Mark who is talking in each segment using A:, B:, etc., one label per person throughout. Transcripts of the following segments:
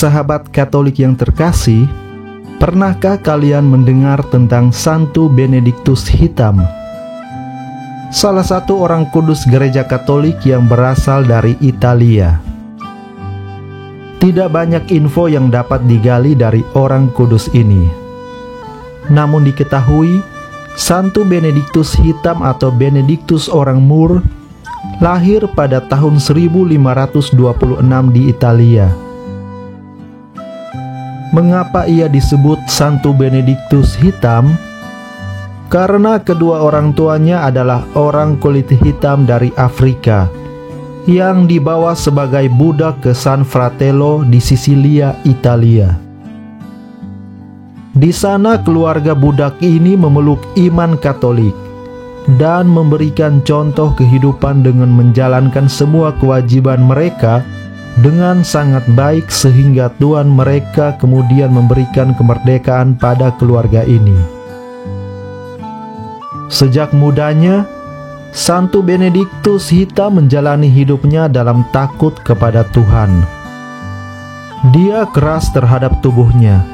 A: sahabat Katolik yang terkasih, pernahkah kalian mendengar tentang Santo Benediktus Hitam? Salah satu orang kudus gereja Katolik yang berasal dari Italia. Tidak banyak info yang dapat digali dari orang kudus ini. Namun diketahui, Santo Benediktus Hitam atau Benediktus orang Mur lahir pada tahun 1526 di Italia. Mengapa ia disebut Santo Benediktus Hitam? Karena kedua orang tuanya adalah orang kulit hitam dari Afrika yang dibawa sebagai budak ke San Fratello di Sisilia, Italia. Di sana keluarga budak ini memeluk iman Katolik dan memberikan contoh kehidupan dengan menjalankan semua kewajiban mereka dengan sangat baik, sehingga Tuhan mereka kemudian memberikan kemerdekaan pada keluarga ini. Sejak mudanya, Santo Benediktus Hitam menjalani hidupnya dalam takut kepada Tuhan. Dia keras terhadap tubuhnya,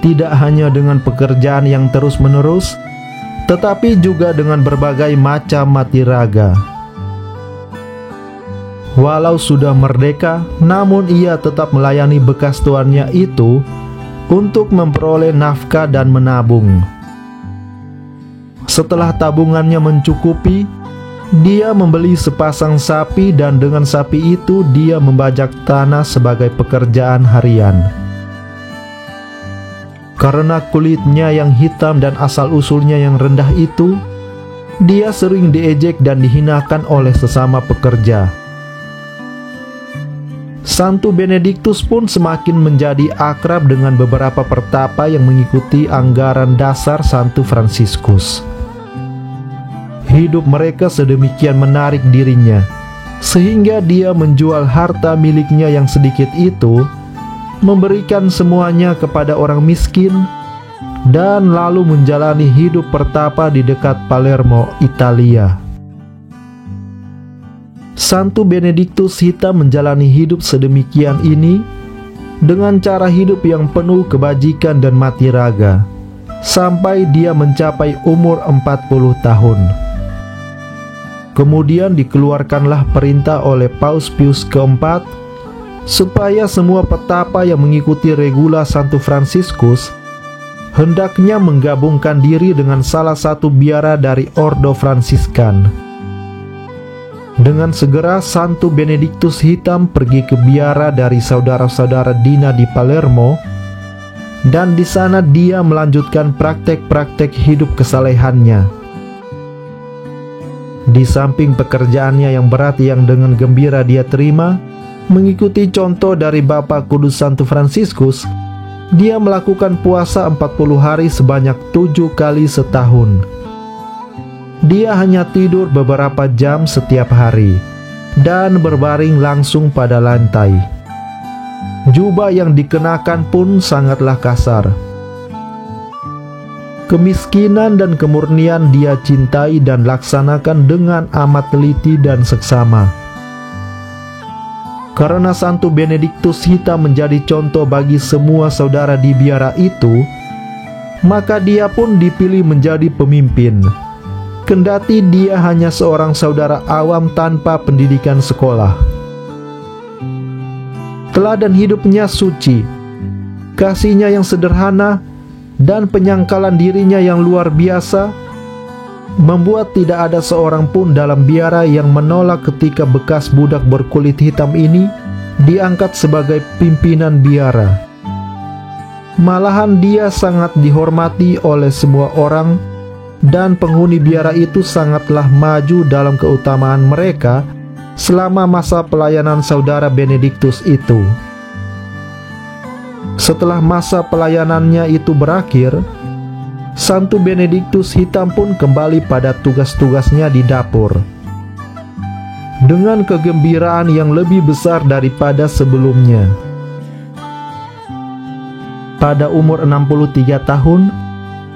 A: tidak hanya dengan pekerjaan yang terus-menerus, tetapi juga dengan berbagai macam mati raga. Walau sudah merdeka, namun ia tetap melayani bekas tuannya itu untuk memperoleh nafkah dan menabung. Setelah tabungannya mencukupi, dia membeli sepasang sapi dan dengan sapi itu dia membajak tanah sebagai pekerjaan harian. Karena kulitnya yang hitam dan asal-usulnya yang rendah itu, dia sering diejek dan dihinakan oleh sesama pekerja. Santo Benediktus pun semakin menjadi akrab dengan beberapa pertapa yang mengikuti anggaran dasar Santo Fransiskus. Hidup mereka sedemikian menarik dirinya, sehingga dia menjual harta miliknya yang sedikit itu, memberikan semuanya kepada orang miskin, dan lalu menjalani hidup pertapa di dekat Palermo, Italia. Santo Benediktus Hitam menjalani hidup sedemikian ini dengan cara hidup yang penuh kebajikan dan mati raga, sampai dia mencapai umur 40 tahun. Kemudian dikeluarkanlah perintah oleh Paus Pius keempat supaya semua petapa yang mengikuti regula Santo Fransiskus hendaknya menggabungkan diri dengan salah satu biara dari Ordo Fransiskan. Dengan segera Santo Benediktus Hitam pergi ke biara dari saudara-saudara Dina di Palermo, dan di sana dia melanjutkan praktek-praktek hidup kesalehannya. Di samping pekerjaannya yang berat yang dengan gembira dia terima, mengikuti contoh dari Bapa Kudus Santo Fransiskus, dia melakukan puasa 40 hari sebanyak 7 kali setahun. Dia hanya tidur beberapa jam setiap hari dan berbaring langsung pada lantai. Jubah yang dikenakan pun sangatlah kasar. Kemiskinan dan kemurnian dia cintai dan laksanakan dengan amat teliti dan seksama. Karena Santo Benediktus Hitam menjadi contoh bagi semua saudara di biara itu, maka dia pun dipilih menjadi pemimpin, kendati dia hanya seorang saudara awam tanpa pendidikan sekolah. Teladan hidupnya suci, kasihnya yang sederhana, dan penyangkalan dirinya yang luar biasa membuat tidak ada seorang pun dalam biara yang menolak ketika bekas budak berkulit hitam ini diangkat sebagai pimpinan biara. Malahan dia sangat dihormati oleh semua orang, dan penghuni biara itu sangatlah maju dalam keutamaan mereka selama masa pelayanan saudara Benediktus itu. Setelah masa pelayanannya itu berakhir, Santo Benediktus Hitam pun kembali pada tugas-tugasnya di dapur dengan kegembiraan yang lebih besar daripada sebelumnya. Pada umur 63 tahun,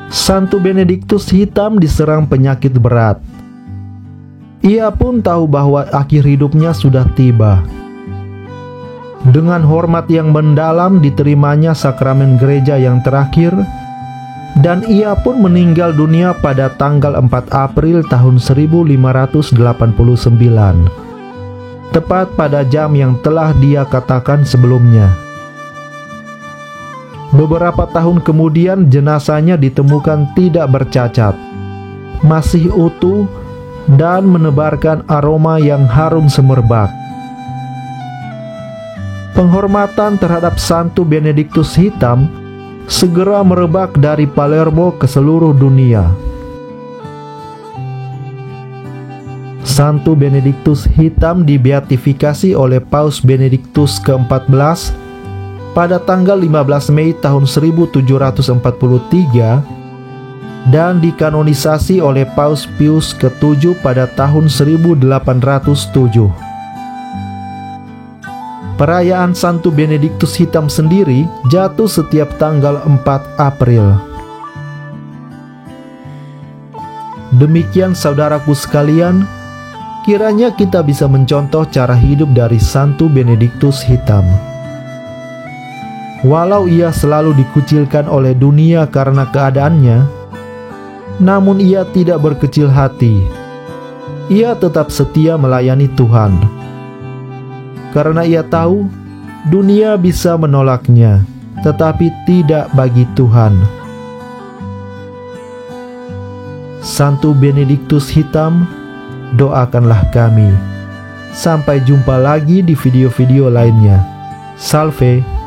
A: Santo Benediktus Hitam diserang penyakit berat. Ia pun tahu bahwa akhir hidupnya sudah tiba. Dengan hormat yang mendalam diterimanya sakramen gereja yang terakhir, dan ia pun meninggal dunia pada tanggal 4 April tahun 1589, tepat pada jam yang telah dia katakan sebelumnya. Beberapa tahun kemudian jenazahnya ditemukan tidak bercacat, masih utuh, dan menebarkan aroma yang harum semerbak. Penghormatan terhadap Santo Benediktus Hitam segera merebak dari Palermo ke seluruh dunia. Santo Benediktus Hitam dibeatifikasi oleh Paus Benediktus ke-14 pada tanggal 15 Mei tahun 1743 dan dikanonisasi oleh Paus Pius ke-7 pada tahun 1807. Perayaan Santo Benediktus Hitam sendiri jatuh setiap tanggal 4 April. Demikian saudaraku sekalian, kiranya kita bisa mencontoh cara hidup dari Santo Benediktus Hitam. Walau ia selalu dikucilkan oleh dunia karena keadaannya, namun ia tidak berkecil hati. Ia tetap setia melayani Tuhan. Karena ia tahu dunia bisa menolaknya, tetapi tidak bagi Tuhan. Santo Benediktus Hitam, doakanlah kami. Sampai jumpa lagi di video-video lainnya. Salve.